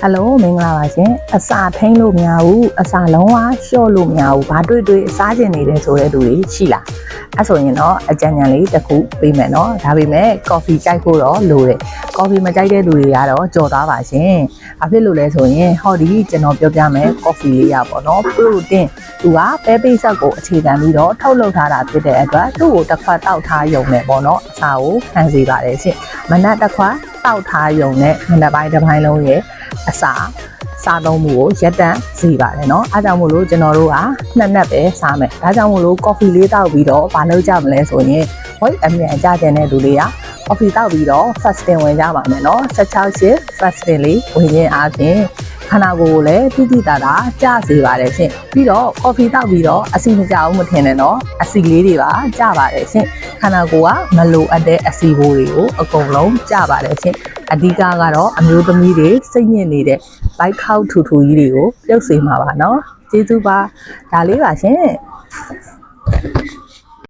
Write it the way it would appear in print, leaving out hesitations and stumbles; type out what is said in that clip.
Hello မင်္ဂလာပါရှင်အစာထိန်းလို့မရဘူးအစာလုံးဝလျှော့လို့မရဘူးဘာတွေ့စားကျင်နေတယ်ဆိုတဲ့သူတွေရှိလားအဲ့ဆိုရင်တော့အကြံဉာဏ်လေးတစ်ခုပေးမယ်နော်ဒါပေမဲ့ coffee ကြိုက်ဖို့တော့လိုတယ် coffee မကြိုက်တဲ့သူတွေကတော့ကြော်သွားပါရှင်ဘာဖြစ်လို့လဲဆိုရင်ဟောဒီကျွန်တော်ပြောပြမယ် coffee လေးရပါတော့ protein သူကပဲပိတ်ဆက်ကိုအခြေခံပြီးတော့ထုတ်လုပ်ထားတာဖြစ်တဲ့အတွက်သူ့ကိုတစ်ခွက်တောက်ထားရုံနဲ့ပေါ့နော်အစာကိုခံစေပါတယ်ရှင်မနက်တစ်ခွက်တောက်ထားရုံနဲ့မနက်ပိုင်းတစ်ပိုင်းလုံးရဲ့အစာစားသုံးမှုကိုရက်တန့်စေပါတယ်เนาะအားကြောင့်မို့လို့ကျွန်တော်တို့ကနှစ်နက်ပဲစားမယ်ဒါကြောင့်မို့လို့ coffee လေးတောက်ပြီးတော့ဘာလုပ်ကြမလဲဆိုရင်ဟိုအမြန်ကြတဲ့တဲ့လူတွေက coffee တောက်ပြီးတော့ fasting ဝင်ကြပါမယ်เนาะ16ရှစ် fasting လေးဝင်ခြင်းအားဖြင့်ခန္ဓာကိုယ်ကိုလည်းတိတိတာတာကျစေပါတယ်ရှင်ပြီးတော့ coffee တောက်ပြီးတော့အဆီမကြဘူးမထင်နဲ့เนาะအဆီလေးတွေပါကျပါတယ်ရှင်ခန္ဓာကိုယ်ကမလိုအပ်တဲ့အဆီဘိုးတွေကိုအကုန်လုံးကျပါတယ်ရှင်အဓိကကတော့အမျိုးသမီးတွေစိတ်ညစ်နေတဲ့ဘိုက်ခောက်ထူထူကြီးတွေကိုပြုတ်စေမှာပါเนาะကျေးဇူးပါဒါလေးပါရှင်